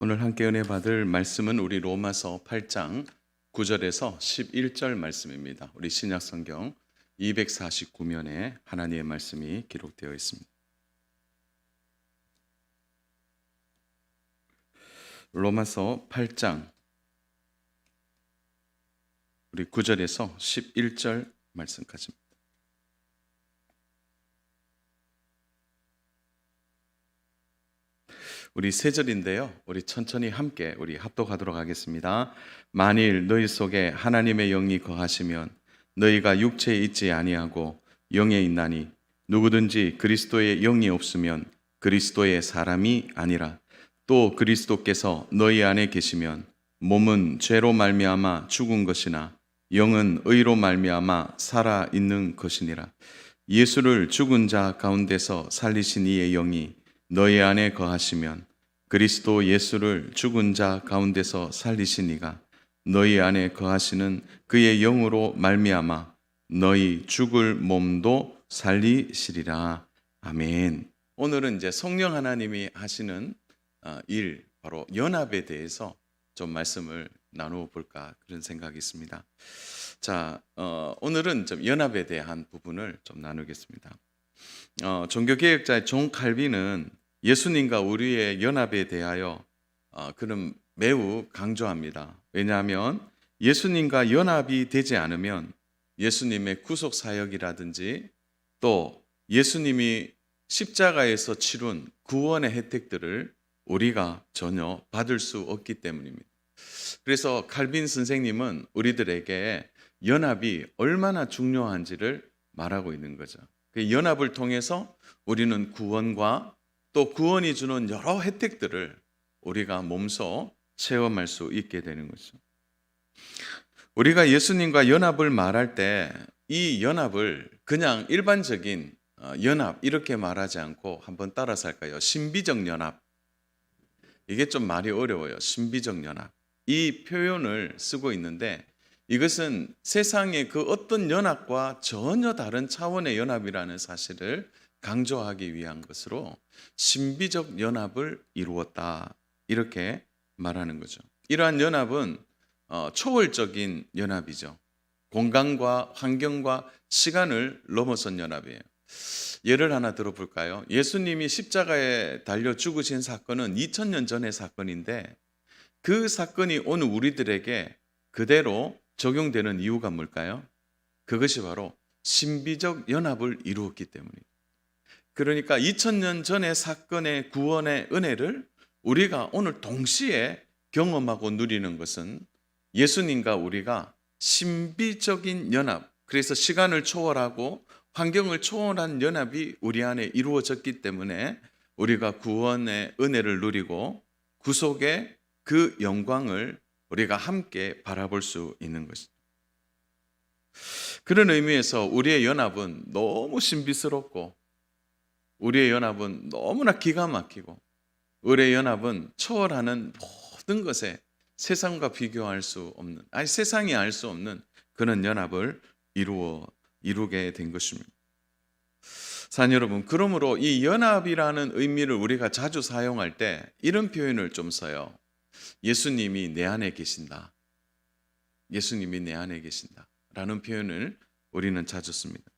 오늘 함께 은혜 받을 말씀은 우리 로마서 8장 9절에서 11절 말씀입니다. 우리 신약 성경 249면에 하나님의 말씀이 기록되어 있습니다. 로마서 8장 우리 9절에서 11절 말씀까지입니다. 우리 세 절인데요. 우리 천천히 함께 우리 합독하도록 하겠습니다. 만일 너희 속에 하나님의 영이 거하시면 너희가 육체에 있지 아니하고 영에 있나니 누구든지 그리스도의 영이 없으면 그리스도의 사람이 아니라 또 그리스도께서 너희 안에 계시면 몸은 죄로 말미암아 죽은 것이나 영은 의로 말미암아 살아 있는 것이니라. 예수를 죽은 자 가운데서 살리신 이의 영이 너희 안에 거하시면 그리스도 예수를 죽은 자 가운데서 살리신 이가 너희 안에 거하시는 그의 영으로 말미암아 너희 죽을 몸도 살리시리라. 아멘. 오늘은 이제 성령 하나님이 하시는 일, 바로 연합에 대해서 좀 말씀을 나누어 볼까 그런 생각이 있습니다. 자, 오늘은 좀 연합에 대한 부분을 좀 나누겠습니다. 종교개혁자의 존 칼빈은 예수님과 우리의 연합에 대하여 그는 매우 강조합니다. 왜냐하면 예수님과 연합이 되지 않으면 예수님의 구속 사역이라든지 또 예수님이 십자가에서 치룬 구원의 혜택들을 우리가 전혀 받을 수 없기 때문입니다. 그래서 칼빈 선생님은 우리들에게 연합이 얼마나 중요한지를 말하고 있는 거죠. 그 연합을 통해서 우리는 구원과 또 구원이 주는 여러 혜택들을 우리가 몸소 체험할 수 있게 되는 거죠. 우리가 예수님과 연합을 말할 때 이 연합을 그냥 일반적인 연합 이렇게 말하지 않고 한번 따라서 할까요? 신비적 연합. 이게 좀 말이 어려워요. 신비적 연합. 이 표현을 쓰고 있는데 이것은 세상의 그 어떤 연합과 전혀 다른 차원의 연합이라는 사실을 강조하기 위한 것으로 신비적 연합을 이루었다 이렇게 말하는 거죠. 이러한 연합은 초월적인 연합이죠. 공간과 환경과 시간을 넘어선 연합이에요. 예를 하나 들어볼까요? 예수님이 십자가에 달려 죽으신 사건은 2000년 전의 사건인데 그 사건이 오늘 우리들에게 그대로 적용되는 이유가 뭘까요? 그것이 바로 신비적 연합을 이루었기 때문입니다. 그러니까 2000년 전의 사건의 구원의 은혜를 우리가 오늘 동시에 경험하고 누리는 것은 예수님과 우리가 신비적인 연합, 그래서 시간을 초월하고 환경을 초월한 연합이 우리 안에 이루어졌기 때문에 우리가 구원의 은혜를 누리고 구속의 그 영광을 우리가 함께 바라볼 수 있는 것입니다. 그런 의미에서 우리의 연합은 너무 신비스럽고 우리의 연합은 너무나 기가 막히고 우리의 연합은 초월하는 모든 것에 세상과 비교할 수 없는, 아니 세상이 알 수 없는 그런 연합을 이루게 된 것입니다. 사랑하는 여러분, 그러므로 이 연합이라는 의미를 우리가 자주 사용할 때 이런 표현을 좀 써요. 예수님이 내 안에 계신다. 예수님이 내 안에 계신다 라는 표현을 우리는 자주 씁니다.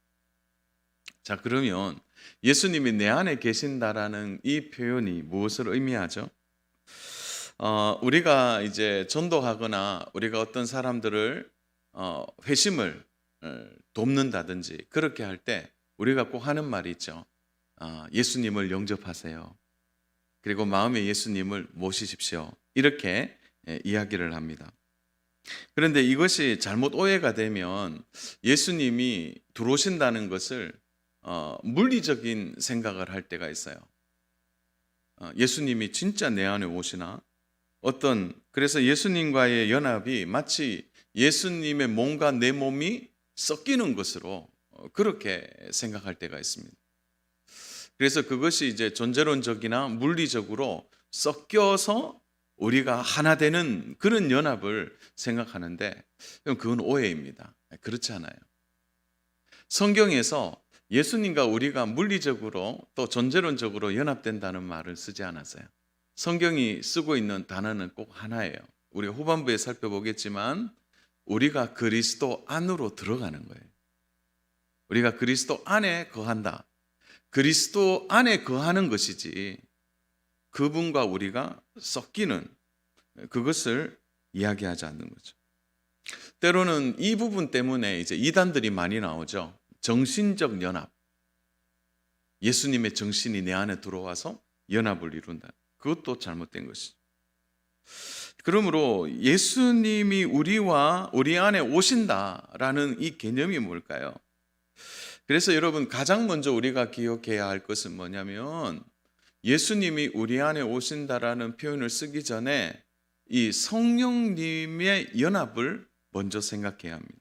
자, 그러면 예수님이 내 안에 계신다라는 이 표현이 무엇을 의미하죠? 우리가 이제 전도하거나 우리가 어떤 사람들을 회심을 돕는다든지 그렇게 할 때 우리가 꼭 하는 말이 있죠. 예수님을 영접하세요. 그리고 마음에 예수님을 모시십시오. 이렇게 이야기를 합니다. 그런데 이것이 잘못 오해가 되면 예수님이 들어오신다는 것을 물리적인 생각을 할 때가 있어요. 예수님이 진짜 내 안에 오시나? 그래서 예수님과의 연합이 마치 예수님의 몸과 내 몸이 섞이는 것으로 그렇게 생각할 때가 있습니다. 그래서 그것이 이제 존재론적이나 물리적으로 섞여서 우리가 하나 되는 그런 연합을 생각하는데 그건 오해입니다. 그렇지 않아요. 성경에서 예수님과 우리가 물리적으로 또 존재론적으로 연합된다는 말을 쓰지 않았어요. 성경이 쓰고 있는 단어는 꼭 하나예요. 우리가 후반부에 살펴보겠지만 우리가 그리스도 안으로 들어가는 거예요. 우리가 그리스도 안에 거한다. 그리스도 안에 거하는 것이지 그분과 우리가 섞이는 그것을 이야기하지 않는 거죠. 때로는 이 부분 때문에 이제 이단들이 많이 나오죠. 정신적 연합. 예수님의 정신이 내 안에 들어와서 연합을 이룬다. 그것도 잘못된 것이죠. 그러므로 예수님이 우리 안에 오신다라는 이 개념이 뭘까요? 그래서 여러분 가장 먼저 우리가 기억해야 할 것은 뭐냐면 예수님이 우리 안에 오신다라는 표현을 쓰기 전에 이 성령님의 연합을 먼저 생각해야 합니다.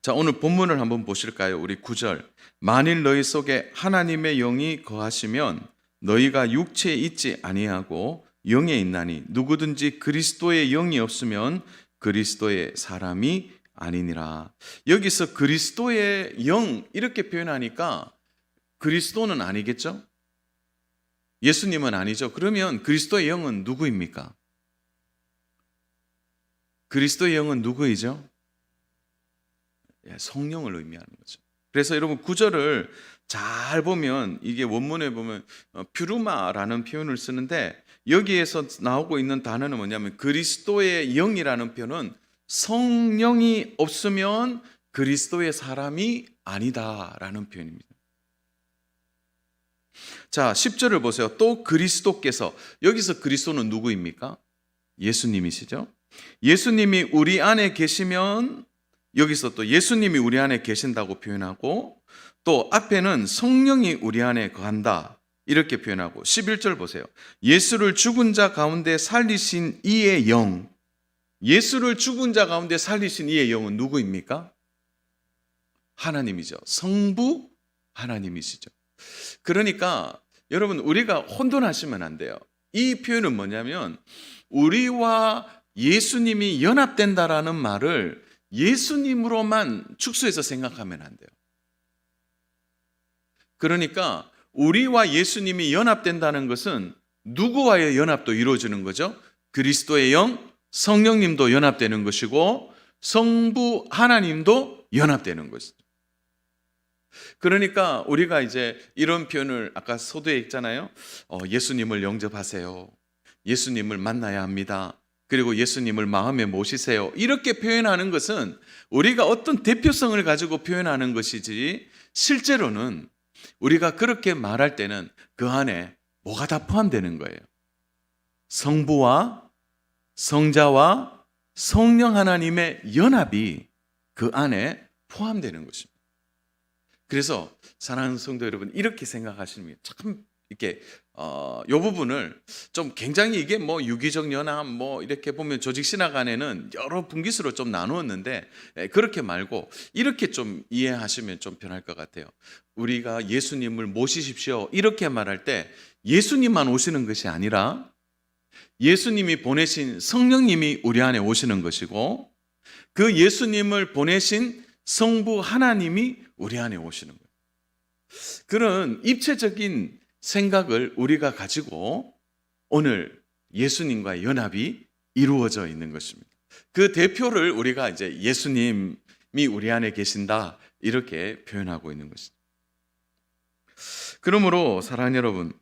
자, 오늘 본문을 한번 보실까요? 우리 9절. 만일 너희 속에 하나님의 영이 거하시면 너희가 육체에 있지 아니하고 영에 있나니 누구든지 그리스도의 영이 없으면 그리스도의 사람이 아니니라. 여기서 그리스도의 영 이렇게 표현하니까 그리스도는 아니겠죠? 예수님은 아니죠. 그러면 그리스도의 영은 누구입니까? 그리스도의 영은 누구이죠? 성령을 의미하는 거죠. 그래서 여러분 9절을 잘 보면 이게 원문에 보면 퓨르마라는 표현을 쓰는데 여기에서 나오고 있는 단어는 뭐냐면 그리스도의 영이라는 표현은 성령이 없으면 그리스도의 사람이 아니다라는 표현입니다. 자, 10절을 보세요. 또 그리스도께서, 여기서 그리스도는 누구입니까? 예수님이시죠. 예수님이 우리 안에 계시면 여기서 또 예수님이 우리 안에 계신다고 표현하고 또 앞에는 성령이 우리 안에 거한다 이렇게 표현하고 11절 보세요. 예수를 죽은 자 가운데 살리신 이의 영. 예수를 죽은 자 가운데 살리신 이의 영은 누구입니까? 하나님이죠. 성부 하나님이시죠. 그러니까 여러분 우리가 혼돈하시면 안 돼요. 이 표현은 뭐냐면 우리와 예수님이 연합된다라는 말을 예수님으로만 축소해서 생각하면 안 돼요. 그러니까 우리와 예수님이 연합된다는 것은 누구와의 연합도 이루어지는 거죠? 그리스도의 영, 성령님도 연합되는 것이고 성부 하나님도 연합되는 것이죠. 그러니까 우리가 이제 이런 표현을 아까 서두에 읽잖아요. 예수님을 영접하세요. 예수님을 만나야 합니다. 그리고 예수님을 마음에 모시세요. 이렇게 표현하는 것은 우리가 어떤 대표성을 가지고 표현하는 것이지 실제로는 우리가 그렇게 말할 때는 그 안에 뭐가 다 포함되는 거예요. 성부와 성자와 성령 하나님의 연합이 그 안에 포함되는 것입니다. 그래서 사랑하는 성도 여러분 이렇게 생각하시면 참 이렇게 이 부분을 좀 굉장히 이게 뭐 유기적 연합 뭐 이렇게 보면 조직 신학 안에는 여러 분기수로 좀 나누었는데 그렇게 말고 이렇게 좀 이해하시면 좀 편할 것 같아요. 우리가 예수님을 모시십시오 이렇게 말할 때 예수님만 오시는 것이 아니라 예수님이 보내신 성령님이 우리 안에 오시는 것이고 그 예수님을 보내신 성부 하나님이 우리 안에 오시는 거예요. 그런 입체적인 생각을 우리가 가지고 오늘 예수님과의 연합이 이루어져 있는 것입니다. 그 대표를 우리가 이제 예수님이 우리 안에 계신다 이렇게 표현하고 있는 것입니다. 그러므로 사랑하는 여러분,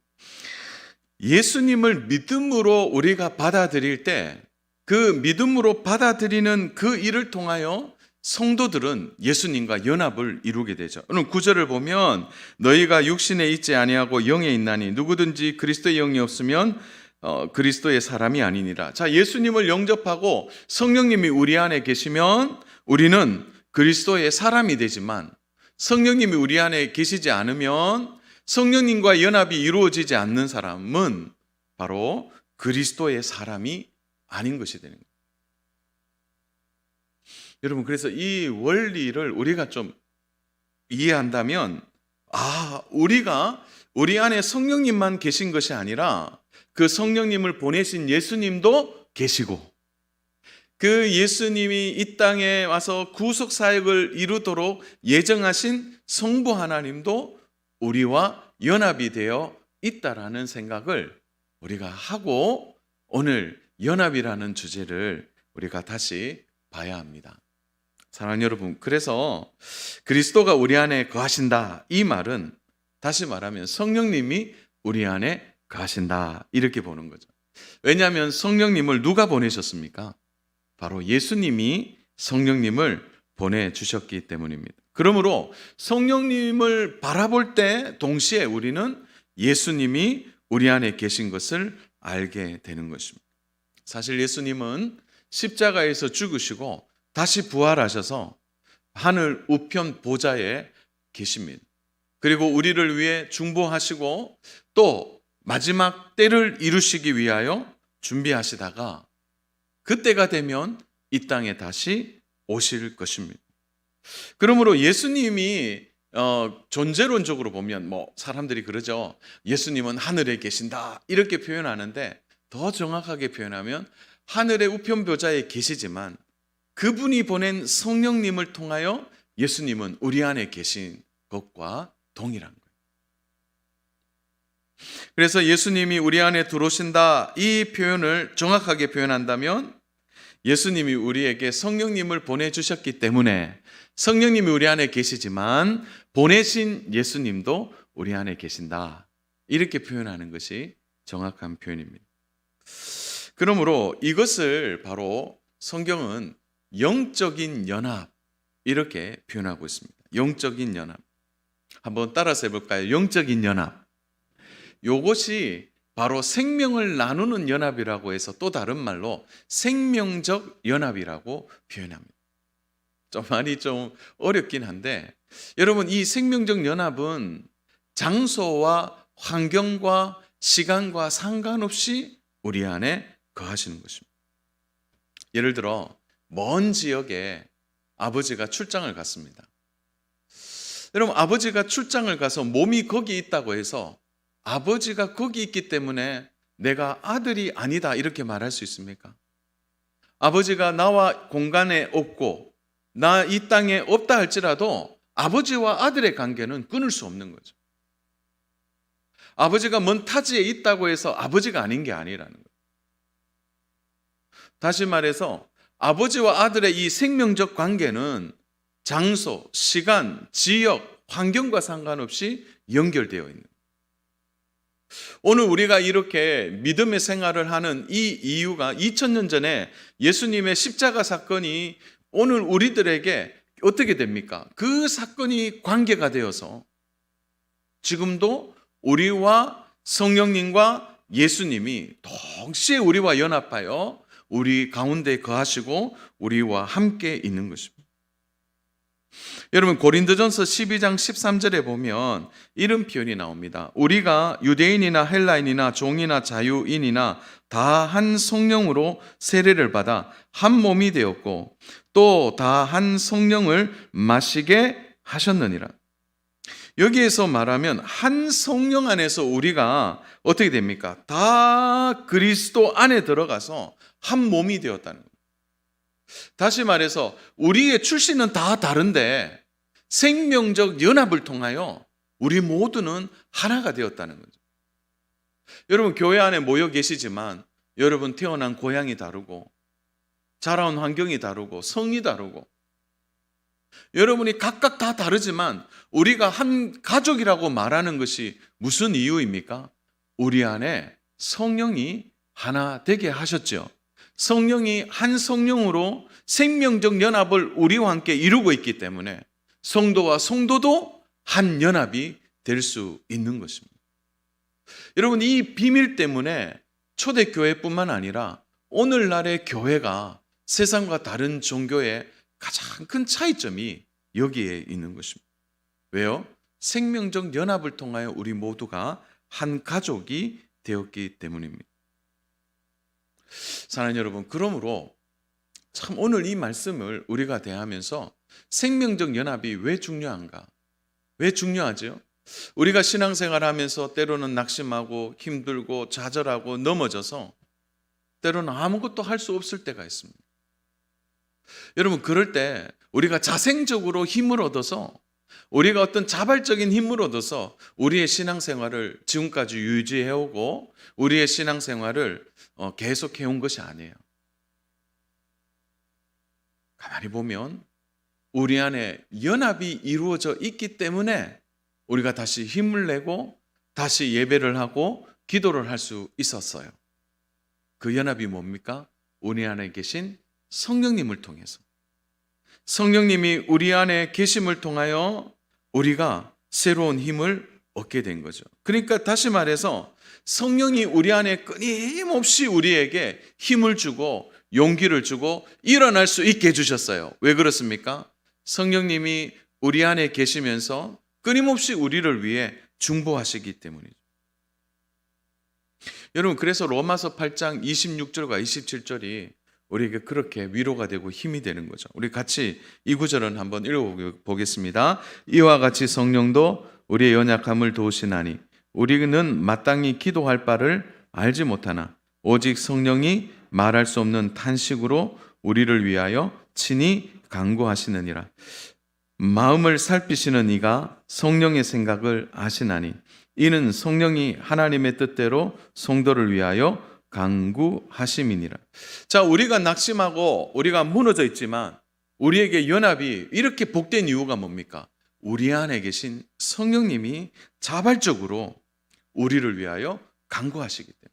예수님을 믿음으로 우리가 받아들일 때 그 믿음으로 받아들이는 그 일을 통하여 성도들은 예수님과 연합을 이루게 되죠. 오늘 9절을 보면 너희가 육신에 있지 아니하고 영에 있나니 누구든지 그리스도의 영이 없으면 그리스도의 사람이 아니니라. 자, 예수님을 영접하고 성령님이 우리 안에 계시면 우리는 그리스도의 사람이 되지만 성령님이 우리 안에 계시지 않으면 성령님과 연합이 이루어지지 않는 사람은 바로 그리스도의 사람이 아닌 것이 되는 거예요. 여러분 그래서 이 원리를 우리가 좀 이해한다면 우리가 우리 안에 성령님만 계신 것이 아니라 그 성령님을 보내신 예수님도 계시고 그 예수님이 이 땅에 와서 구속 사역을 이루도록 예정하신 성부 하나님도 우리와 연합이 되어 있다라는 생각을 우리가 하고 오늘 연합이라는 주제를 우리가 다시 봐야 합니다. 사랑하는 여러분, 그래서 그리스도가 우리 안에 거하신다, 이 말은 다시 말하면 성령님이 우리 안에 거하신다, 이렇게 보는 거죠. 왜냐하면 성령님을 누가 보내셨습니까? 바로 예수님이 성령님을 보내주셨기 때문입니다. 그러므로 성령님을 바라볼 때 동시에 우리는 예수님이 우리 안에 계신 것을 알게 되는 것입니다. 사실 예수님은 십자가에서 죽으시고 다시 부활하셔서 하늘 우편 보좌에 계십니다. 그리고 우리를 위해 중보하시고 또 마지막 때를 이루시기 위하여 준비하시다가 그때가 되면 이 땅에 다시 오실 것입니다. 그러므로 예수님이 존재론적으로 보면 사람들이 그러죠. 예수님은 하늘에 계신다, 이렇게 표현하는데 더 정확하게 표현하면 하늘의 우편보좌에 계시지만 그분이 보낸 성령님을 통하여 예수님은 우리 안에 계신 것과 동일한 거예요. 그래서 예수님이 우리 안에 들어오신다, 이 표현을 정확하게 표현한다면 예수님이 우리에게 성령님을 보내주셨기 때문에 성령님이 우리 안에 계시지만 보내신 예수님도 우리 안에 계신다, 이렇게 표현하는 것이 정확한 표현입니다. 그러므로 이것을 바로 성경은 영적인 연합, 이렇게 표현하고 있습니다. 영적인 연합. 한번 따라서 해볼까요? 영적인 연합. 이것이 바로 생명을 나누는 연합이라고 해서 또 다른 말로 생명적 연합이라고 표현합니다. 말이 좀 어렵긴 한데, 여러분, 이 생명적 연합은 장소와 환경과 시간과 상관없이 우리 안에 거하시는 것입니다. 예를 들어 먼 지역에 아버지가 출장을 갔습니다. 여러분, 아버지가 출장을 가서 몸이 거기 있다고 해서 아버지가 거기 있기 때문에 내가 아들이 아니다, 이렇게 말할 수 있습니까? 아버지가 나와 공간에 없고 나 이 땅에 없다 할지라도 아버지와 아들의 관계는 끊을 수 없는 거죠. 아버지가 먼 타지에 있다고 해서 아버지가 아닌 게 아니라는 거예요. 다시 말해서 아버지와 아들의 이 생명적 관계는 장소, 시간, 지역, 환경과 상관없이 연결되어 있는 거예요. 오늘 우리가 이렇게 믿음의 생활을 하는 이 이유가 2000년 전에 예수님의 십자가 사건이 오늘 우리들에게 어떻게 됩니까? 그 사건이 관계가 되어서 지금도 우리와 성령님과 예수님이 동시에 우리와 연합하여 우리 가운데 거하시고 우리와 함께 있는 것입니다. 여러분, 고린도전서 12장 13절에 보면 이런 표현이 나옵니다. 우리가 유대인이나 헬라인이나 종이나 자유인이나 다 한 성령으로 세례를 받아 한 몸이 되었고 또 다 한 성령을 마시게 하셨느니라. 여기에서 말하면 한 성령 안에서 우리가 어떻게 됩니까? 다 그리스도 안에 들어가서 한 몸이 되었다는 거예요. 다시 말해서 우리의 출신은 다 다른데 생명적 연합을 통하여 우리 모두는 하나가 되었다는 거죠. 여러분, 교회 안에 모여 계시지만 여러분 태어난 고향이 다르고 자라온 환경이 다르고 성이 다르고 여러분이 각각 다 다르지만 우리가 한 가족이라고 말하는 것이 무슨 이유입니까? 우리 안에 성령이 하나 되게 하셨죠. 성령이 한 성령으로 생명적 연합을 우리와 함께 이루고 있기 때문에 성도와 성도도 한 연합이 될 수 있는 것입니다. 여러분, 이 비밀 때문에 초대교회뿐만 아니라 오늘날의 교회가 세상과 다른 종교의 가장 큰 차이점이 여기에 있는 것입니다. 왜요? 생명적 연합을 통하여 우리 모두가 한 가족이 되었기 때문입니다. 사랑하는 여러분, 그러므로 참 오늘 이 말씀을 우리가 대하면서 생명적 연합이 왜 중요한가? 왜 중요하죠? 우리가 신앙생활 하면서 때로는 낙심하고 힘들고 좌절하고 넘어져서 때로는 아무것도 할 수 없을 때가 있습니다. 여러분, 그럴 때 우리가 자생적으로 힘을 얻어서 우리가 어떤 자발적인 힘을 얻어서 우리의 신앙생활을 지금까지 유지해오고 우리의 신앙생활을 계속해온 것이 아니에요. 가만히 보면 우리 안에 연합이 이루어져 있기 때문에 우리가 다시 힘을 내고 다시 예배를 하고 기도를 할 수 있었어요. 그 연합이 뭡니까? 우리 안에 계신 성령님을 통해서. 성령님이 우리 안에 계심을 통하여 우리가 새로운 힘을 얻게 된 거죠. 그러니까 다시 말해서 성령이 우리 안에 끊임없이 우리에게 힘을 주고 용기를 주고 일어날 수 있게 해주셨어요. 왜 그렇습니까? 성령님이 우리 안에 계시면서 끊임없이 우리를 위해 중보하시기 때문이죠. 여러분, 그래서 로마서 8장 26절과 27절이 우리에게 그렇게 위로가 되고 힘이 되는 거죠. 우리 같이 이 구절은 한번 읽어보겠습니다. 이와 같이 성령도 우리의 연약함을 도우시나니 우리는 마땅히 기도할 바를 알지 못하나 오직 성령이 말할 수 없는 탄식으로 우리를 위하여 친히 간구하시느니라. 마음을 살피시는 이가 성령의 생각을 아시나니 이는 성령이 하나님의 뜻대로 성도를 위하여 간구하심이니라. 자, 우리가 낙심하고 우리가 무너져 있지만 우리에게 연합이 이렇게 복된 이유가 뭡니까? 우리 안에 계신 성령님이 자발적으로 우리를 위하여 간구하시기 때문에.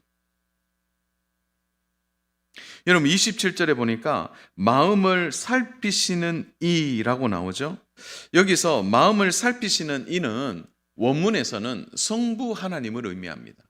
여러분, 27절에 보니까 마음을 살피시는 이라고 나오죠. 여기서 마음을 살피시는 이는 원문에서는 성부 하나님을 의미합니다.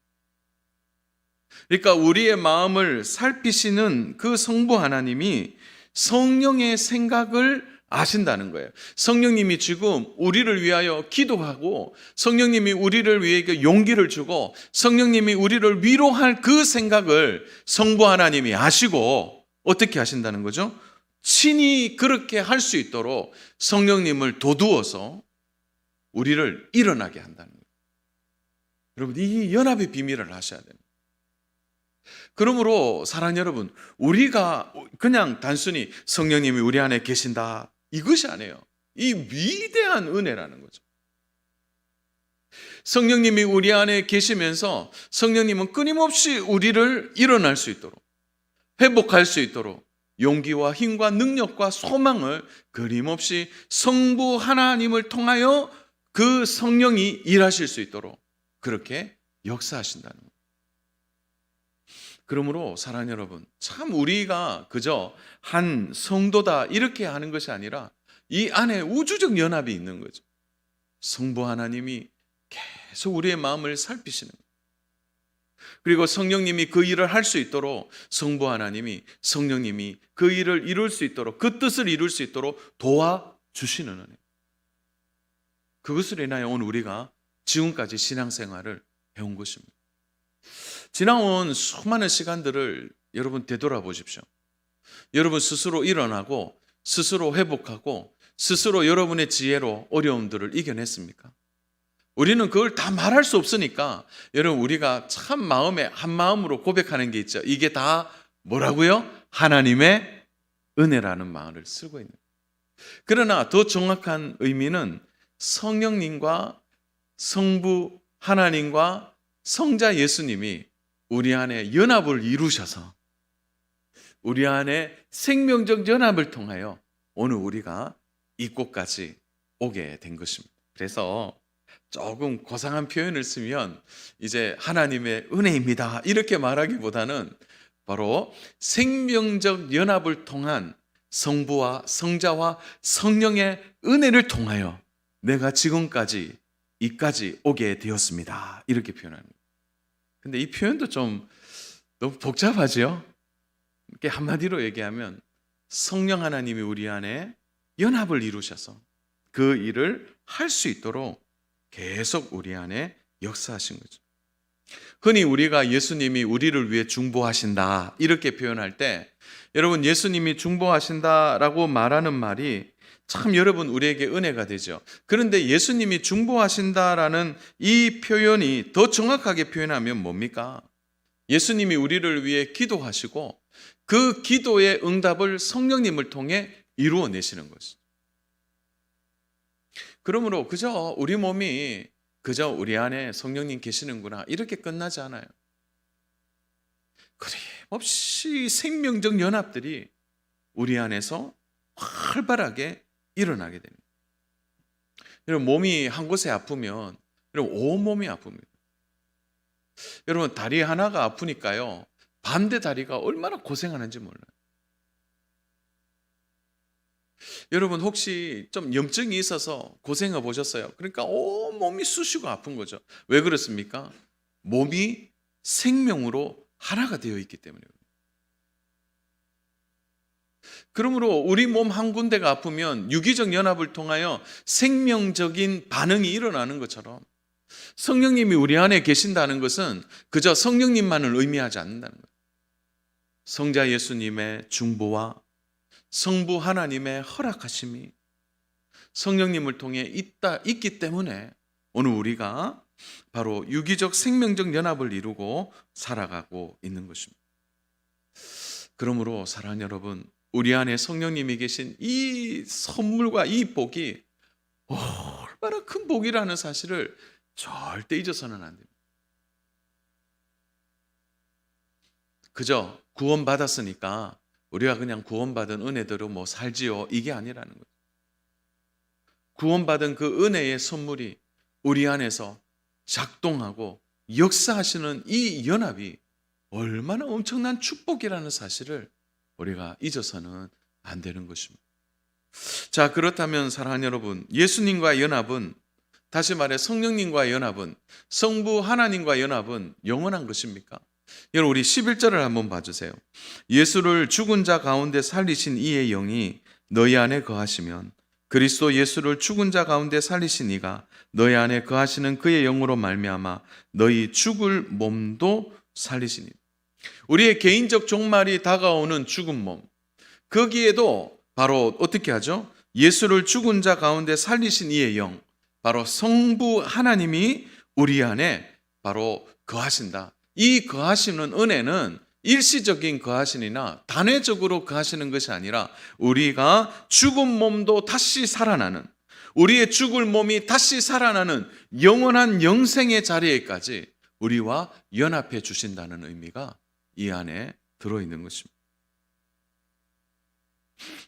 그러니까 우리의 마음을 살피시는 그 성부 하나님이 성령의 생각을 아신다는 거예요. 성령님이 지금 우리를 위하여 기도하고 성령님이 우리를 위해 용기를 주고 성령님이 우리를 위로할 그 생각을 성부 하나님이 아시고 어떻게 하신다는 거죠? 친히 그렇게 할 수 있도록 성령님을 도두어서 우리를 일어나게 한다는 거예요. 여러분, 이 연합의 비밀을 아셔야 됩니다. 그러므로 사랑하는 여러분, 우리가 그냥 단순히 성령님이 우리 안에 계신다 이것이 아니에요. 이 위대한 은혜라는 거죠. 성령님이 우리 안에 계시면서 성령님은 끊임없이 우리를 일어날 수 있도록 회복할 수 있도록 용기와 힘과 능력과 소망을 끊임없이 성부 하나님을 통하여 그 성령이 일하실 수 있도록 그렇게 역사하신다는 거예요. 그러므로 사랑하는 여러분, 참 우리가 그저 한 성도다 이렇게 하는 것이 아니라 이 안에 우주적 연합이 있는 거죠. 성부 하나님이 계속 우리의 마음을 살피시는 거예요. 그리고 성령님이 그 일을 할 수 있도록 성부 하나님이 성령님이 그 일을 이룰 수 있도록 그 뜻을 이룰 수 있도록 도와주시는 은혜. 그것을 인하여 오늘 우리가 지금까지 신앙생활을 해온 것입니다. 지나온 수많은 시간들을 여러분 되돌아보십시오. 여러분 스스로 일어나고 스스로 회복하고 스스로 여러분의 지혜로 어려움들을 이겨냈습니까? 우리는 그걸 다 말할 수 없으니까 여러분 우리가 참 마음에 한 마음으로 고백하는 게 있죠. 이게 다 뭐라고요? 하나님의 은혜라는 말을 쓰고 있는 거예요. 그러나 더 정확한 의미는 성령님과 성부 하나님과 성자 예수님이 우리 안에 연합을 이루셔서 우리 안에 생명적 연합을 통하여 오늘 우리가 이곳까지 오게 된 것입니다. 그래서 조금 고상한 표현을 쓰면 이제 하나님의 은혜입니다 이렇게 말하기보다는 바로 생명적 연합을 통한 성부와 성자와 성령의 은혜를 통하여 내가 지금까지 이까지 오게 되었습니다 이렇게 표현합니다. 근데 이 표현도 좀 너무 복잡하죠? 이렇게 한마디로 얘기하면 성령 하나님이 우리 안에 연합을 이루셔서 그 일을 할 수 있도록 계속 우리 안에 역사하신 거죠. 흔히 우리가 예수님이 우리를 위해 중보하신다 이렇게 표현할 때 여러분 예수님이 중보하신다라고 말하는 말이 참 여러분 우리에게 은혜가 되죠. 그런데 예수님이 중보하신다라는 이 표현이 더 정확하게 표현하면 뭡니까? 예수님이 우리를 위해 기도하시고 그 기도의 응답을 성령님을 통해 이루어내시는 것이죠. 그러므로 그저 우리 몸이 그저 우리 안에 성령님 계시는구나 이렇게 끝나지 않아요. 끊임없이 생명적 연합들이 우리 안에서 활발하게 일어나게 됩니다. 여러분 몸이 한 곳에 아프면 여러분 온몸이 아픕니다. 여러분 다리 하나가 아프니까요. 반대 다리가 얼마나 고생하는지 몰라요. 여러분 혹시 좀 염증이 있어서 고생해 보셨어요? 그러니까 온몸이 쑤시고 아픈 거죠. 왜 그렇습니까? 몸이 생명으로 하나가 되어 있기 때문이에요. 그러므로 우리 몸 한 군데가 아프면 유기적 연합을 통하여 생명적인 반응이 일어나는 것처럼 성령님이 우리 안에 계신다는 것은 그저 성령님만을 의미하지 않는다는 거예요. 성자 예수님의 중보와 성부 하나님의 허락하심이 성령님을 통해 있기 때문에 오늘 우리가 바로 유기적 생명적 연합을 이루고 살아가고 있는 것입니다. 그러므로 사랑하는 여러분, 우리 안에 성령님이 계신 이 선물과 이 복이 얼마나 큰 복이라는 사실을 절대 잊어서는 안 됩니다. 그저 구원받았으니까 우리가 그냥 구원받은 은혜대로 뭐 살지요 이게 아니라는 거죠. 구원받은 그 은혜의 선물이 우리 안에서 작동하고 역사하시는 이 연합이 얼마나 엄청난 축복이라는 사실을 우리가 잊어서는 안 되는 것입니다. 자, 그렇다면 사랑하는 여러분, 예수님과 연합은, 다시 말해 성령님과 연합은, 성부 하나님과 연합은 영원한 것입니까? 여러분 우리 11절을 한번 봐주세요. 예수를 죽은 자 가운데 살리신 이의 영이 너희 안에 거하시면 그리스도 예수를 죽은 자 가운데 살리신 이가 너희 안에 거하시는 그의 영으로 말미암아 너희 죽을 몸도 살리시니. 우리의 개인적 종말이 다가오는 죽은 몸, 거기에도 바로 어떻게 하죠? 예수를 죽은 자 가운데 살리신 이의 영, 바로 성부 하나님이 우리 안에 바로 거하신다. 이 거하시는 은혜는 일시적인 거하시니나 단회적으로 거하시는 것이 아니라 우리가 죽은 몸도 다시 살아나는, 우리의 죽을 몸이 다시 살아나는 영원한 영생의 자리에까지 우리와 연합해 주신다는 의미가 이 안에 들어있는 것입니다.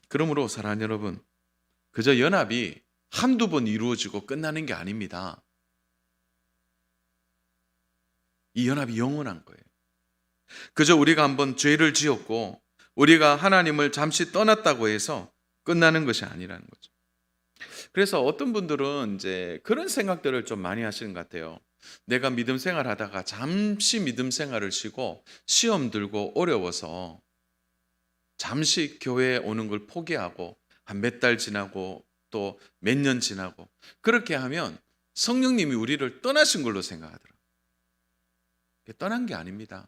그러므로 사랑하는 여러분, 그저 연합이 한두 번 이루어지고 끝나는 게 아닙니다. 이 연합이 영원한 거예요. 그저 우리가 한번 죄를 지었고 우리가 하나님을 잠시 떠났다고 해서 끝나는 것이 아니라는 거죠. 그래서 어떤 분들은 이제 그런 생각들을 좀 많이 하시는 것 같아요. 내가 믿음 생활하다가 잠시 믿음 생활을 쉬고 시험 들고 어려워서 잠시 교회에 오는 걸 포기하고 한 몇 달 지나고 또 몇 년 지나고 그렇게 하면 성령님이 우리를 떠나신 걸로 생각하더라고요. 떠난 게 아닙니다.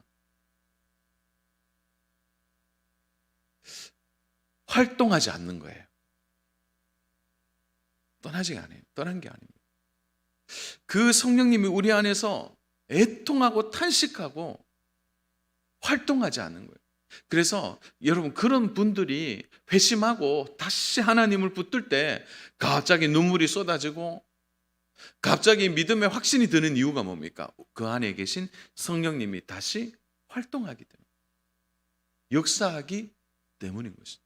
활동하지 않는 거예요. 떠나지 않아요. 떠난 게 아닙니다. 그 성령님이 우리 안에서 애통하고 탄식하고 활동하지 않는 거예요. 그래서 여러분 그런 분들이 회심하고 다시 하나님을 붙들 때 갑자기 눈물이 쏟아지고 갑자기 믿음의 확신이 드는 이유가 뭡니까? 그 안에 계신 성령님이 다시 활동하기 때문에, 역사하기 때문인 것입니다.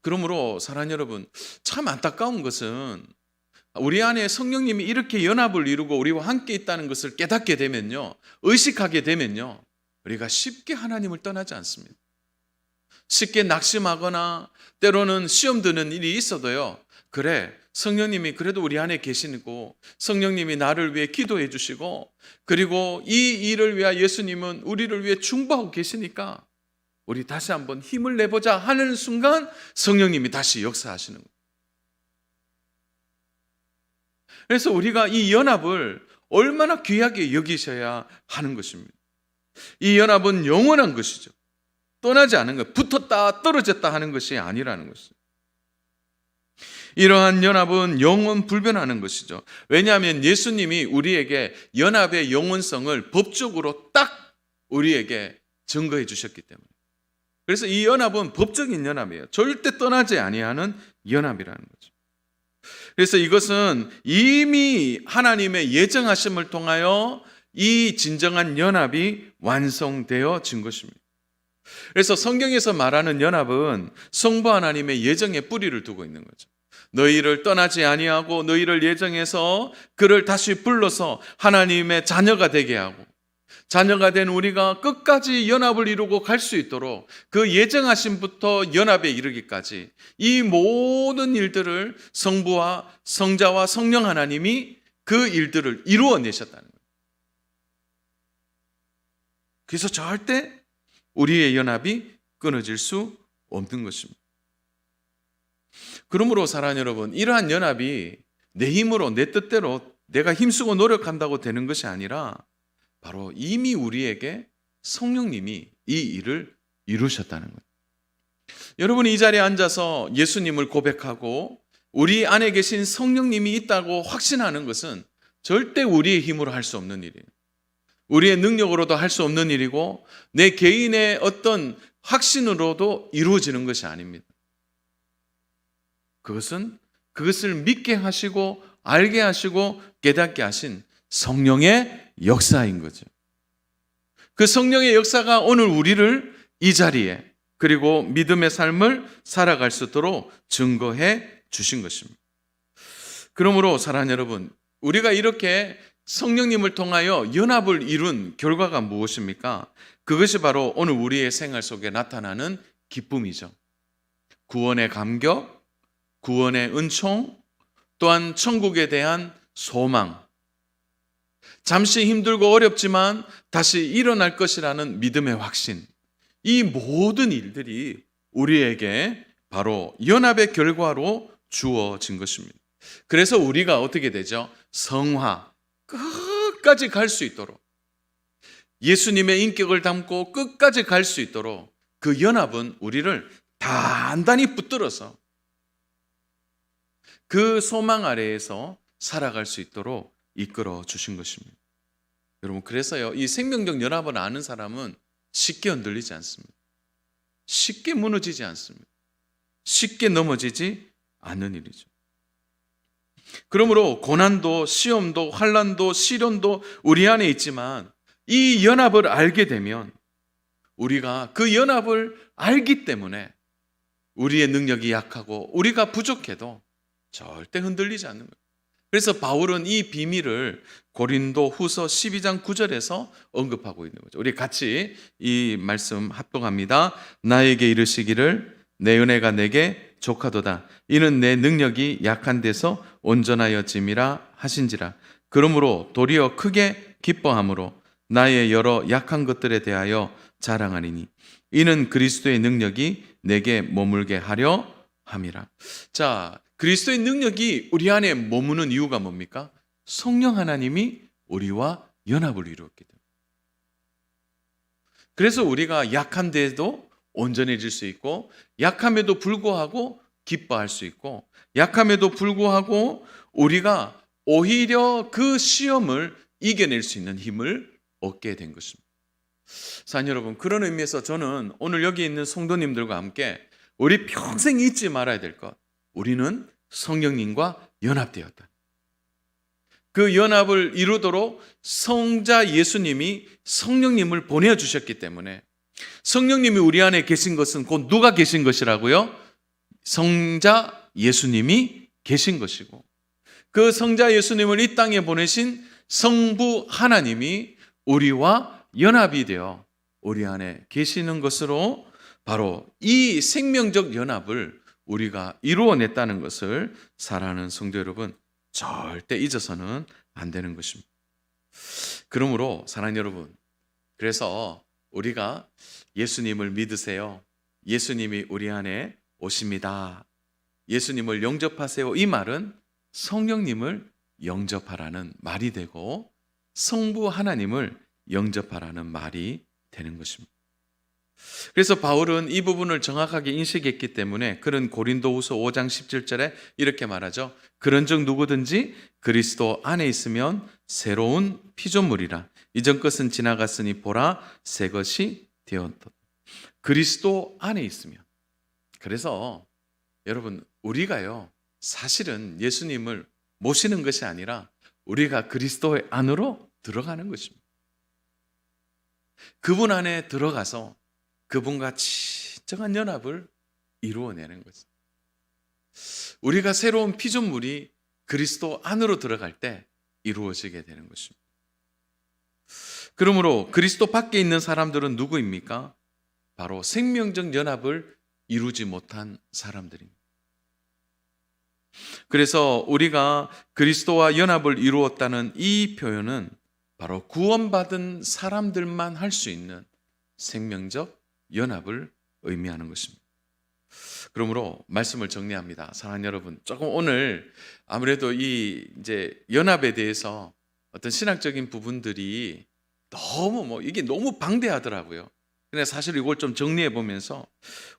그러므로 사랑하는 여러분, 참 안타까운 것은 우리 안에 성령님이 이렇게 연합을 이루고 우리와 함께 있다는 것을 깨닫게 되면요, 의식하게 되면요, 우리가 쉽게 하나님을 떠나지 않습니다. 쉽게 낙심하거나 때로는 시험 드는 일이 있어도요, 그래 성령님이 그래도 우리 안에 계시고 성령님이 나를 위해 기도해 주시고 그리고 이 일을 위해 예수님은 우리를 위해 중보하고 계시니까 우리 다시 한번 힘을 내보자 하는 순간 성령님이 다시 역사하시는 거예요. 그래서 우리가 이 연합을 얼마나 귀하게 여기셔야 하는 것입니다. 이 연합은 영원한 것이죠. 떠나지 않은 것, 붙었다 떨어졌다 하는 것이 아니라는 것이죠. 이러한 연합은 영원 불변하는 것이죠. 왜냐하면 예수님이 우리에게 연합의 영원성을 법적으로 딱 우리에게 증거해 주셨기 때문에. 그래서 이 연합은 법적인 연합이에요. 절대 떠나지 아니하는 연합이라는 거죠. 그래서 이것은 이미 하나님의 예정하심을 통하여 이 진정한 연합이 완성되어진 것입니다. 그래서 성경에서 말하는 연합은 성부 하나님의 예정에 뿌리를 두고 있는 거죠. 너희를 떠나지 아니하고 너희를 예정해서 그를 다시 불러서 하나님의 자녀가 되게 하고, 자녀가 된 우리가 끝까지 연합을 이루고 갈 수 있도록 그 예정하심부터 연합에 이르기까지 이 모든 일들을 성부와 성자와 성령 하나님이 그 일들을 이루어내셨다는 거예요. 그래서 절대 우리의 연합이 끊어질 수 없는 것입니다. 그러므로 사랑하는 여러분, 이러한 연합이 내 힘으로 내 뜻대로 내가 힘쓰고 노력한다고 되는 것이 아니라 바로 이미 우리에게 성령님이 이 일을 이루셨다는 거예요. 여러분이 이 자리에 앉아서 예수님을 고백하고 우리 안에 계신 성령님이 있다고 확신하는 것은 절대 우리의 힘으로 할 수 없는 일이에요. 우리의 능력으로도 할 수 없는 일이고 내 개인의 어떤 확신으로도 이루어지는 것이 아닙니다. 그것을 믿게 하시고 알게 하시고 깨닫게 하신 성령의 역사인 거죠. 그 성령의 역사가 오늘 우리를 이 자리에 그리고 믿음의 삶을 살아갈 수 있도록 증거해 주신 것입니다. 그러므로 사랑하는 여러분, 우리가 이렇게 성령님을 통하여 연합을 이룬 결과가 무엇입니까? 그것이 바로 오늘 우리의 생활 속에 나타나는 기쁨이죠. 구원의 감격, 구원의 은총, 또한 천국에 대한 소망, 잠시 힘들고 어렵지만 다시 일어날 것이라는 믿음의 확신, 이 모든 일들이 우리에게 바로 연합의 결과로 주어진 것입니다. 그래서 우리가 어떻게 되죠? 성화, 끝까지 갈 수 있도록, 예수님의 인격을 담고 끝까지 갈 수 있도록 그 연합은 우리를 단단히 붙들어서 그 소망 아래에서 살아갈 수 있도록 이끌어 주신 것입니다. 여러분, 그래서요, 이 생명적 연합을 아는 사람은 쉽게 흔들리지 않습니다. 쉽게 무너지지 않습니다. 쉽게 넘어지지 않는 일이죠. 그러므로 고난도 시험도 환난도 시련도 우리 안에 있지만 이 연합을 알게 되면 우리가 그 연합을 알기 때문에 우리의 능력이 약하고 우리가 부족해도 절대 흔들리지 않는 거예요. 그래서 바울은 이 비밀을 고린도 후서 12장 9절에서 언급하고 있는 거죠. 우리 같이 이 말씀 합독합니다. 나에게 이르시기를 내 은혜가 내게 족하도다. 이는 내 능력이 약한 데서 온전하여짐이라 하신지라. 그러므로 도리어 크게 기뻐함으로 나의 여러 약한 것들에 대하여 자랑하리니 이는 그리스도의 능력이 내게 머물게 하려 함이라. 자, 그리스도의 능력이 우리 안에 머무는 이유가 뭡니까? 성령 하나님이 우리와 연합을 이루었기 때문에. 그래서 우리가 약한데도 온전해질 수 있고, 약함에도 불구하고 기뻐할 수 있고, 약함에도 불구하고 우리가 오히려 그 시험을 이겨낼 수 있는 힘을 얻게 된 것입니다. 사랑하는 여러분, 그런 의미에서 저는 오늘 여기 있는 성도님들과 함께 우리 평생 잊지 말아야 될 것, 우리는 성령님과 연합되었다. 그 연합을 이루도록 성자 예수님이 성령님을 보내주셨기 때문에 성령님이 우리 안에 계신 것은 곧 누가 계신 것이라고요? 성자 예수님이 계신 것이고, 그 성자 예수님을 이 땅에 보내신 성부 하나님이 우리와 연합이 되어 우리 안에 계시는 것으로 바로 이 생명적 연합을 우리가 이루어냈다는 것을 사랑하는 성도 여러분, 절대 잊어서는 안 되는 것입니다. 그러므로 사랑하는 여러분, 그래서 우리가 예수님을 믿으세요, 예수님이 우리 안에 오십니다, 예수님을 영접하세요, 이 말은 성령님을 영접하라는 말이 되고 성부 하나님을 영접하라는 말이 되는 것입니다. 그래서 바울은 이 부분을 정확하게 인식했기 때문에 그런 고린도후서 5장 17절에 이렇게 말하죠. 그런즉 누구든지 그리스도 안에 있으면 새로운 피조물이라. 이전 것은 지나갔으니 보라 새 것이 되었다. 그리스도 안에 있으면. 그래서 여러분, 우리가요, 사실은 예수님을 모시는 것이 아니라 우리가 그리스도의 안으로 들어가는 것입니다. 그분 안에 들어가서 그분과 진정한 연합을 이루어내는 거죠. 우리가 새로운 피조물이 그리스도 안으로 들어갈 때 이루어지게 되는 것입니다. 그러므로 그리스도 밖에 있는 사람들은 누구입니까? 바로 생명적 연합을 이루지 못한 사람들입니다. 그래서 우리가 그리스도와 연합을 이루었다는 이 표현은 바로 구원받은 사람들만 할 수 있는 생명적 연합을 의미하는 것입니다. 그러므로 말씀을 정리합니다. 사랑하는 여러분, 조금 오늘 아무래도 이 이제 연합에 대해서 어떤 신학적인 부분들이 너무 이게 너무 방대하더라고요. 근데 사실 이걸 좀 정리해 보면서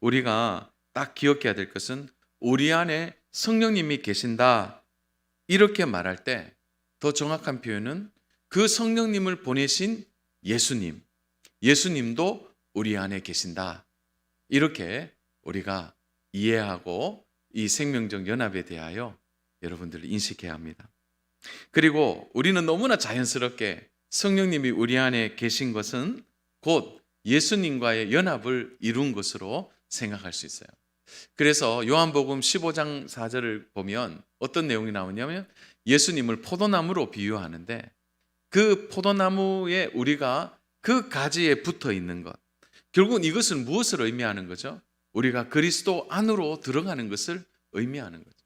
우리가 딱 기억해야 될 것은 우리 안에 성령님이 계신다 이렇게 말할 때 더 정확한 표현은 그 성령님을 보내신 예수님, 예수님도 우리 안에 계신다 이렇게 우리가 이해하고 이 생명적 연합에 대하여 여러분들 인식해야 합니다. 그리고 우리는 너무나 자연스럽게 성령님이 우리 안에 계신 것은 곧 예수님과의 연합을 이룬 것으로 생각할 수 있어요. 그래서 요한복음 15장 4절을 보면 어떤 내용이 나오냐면 예수님을 포도나무로 비유하는데 그 포도나무에 우리가 그 가지에 붙어 있는 것, 결국은 이것은 무엇을 의미하는 거죠? 우리가 그리스도 안으로 들어가는 것을 의미하는 거죠.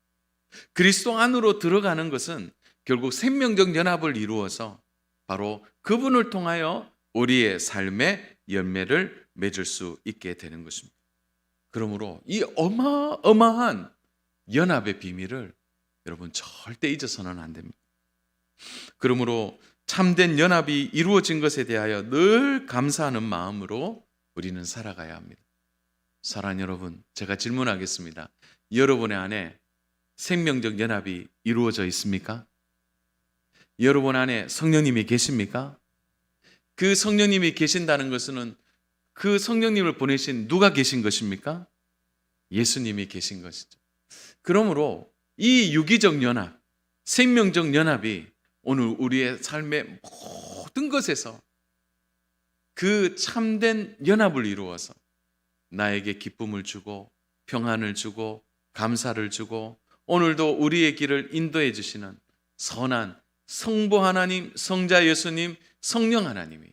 그리스도 안으로 들어가는 것은 결국 생명적 연합을 이루어서 바로 그분을 통하여 우리의 삶의 열매를 맺을 수 있게 되는 것입니다. 그러므로 이 어마어마한 연합의 비밀을 여러분 절대 잊어서는 안 됩니다. 그러므로 참된 연합이 이루어진 것에 대하여 늘 감사하는 마음으로 우리는 살아가야 합니다. 사랑하는 여러분, 제가 질문하겠습니다. 여러분의 안에 생명적 연합이 이루어져 있습니까? 여러분 안에 성령님이 계십니까? 그 성령님이 계신다는 것은 그 성령님을 보내신 누가 계신 것입니까? 예수님이 계신 것이죠. 그러므로 이 유기적 연합, 생명적 연합이 오늘 우리의 삶의 모든 것에서 그 참된 연합을 이루어서 나에게 기쁨을 주고 평안을 주고 감사를 주고 오늘도 우리의 길을 인도해 주시는 선한 성부 하나님, 성자 예수님, 성령 하나님이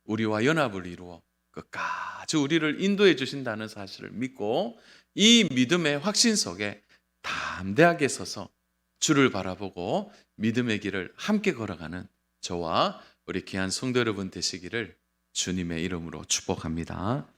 우리와 연합을 이루어 끝까지 우리를 인도해 주신다는 사실을 믿고 이 믿음의 확신 속에 담대하게 서서 주를 바라보고 믿음의 길을 함께 걸어가는 저와 우리 귀한 성도 여러분 되시기를 주님의 이름으로 축복합니다.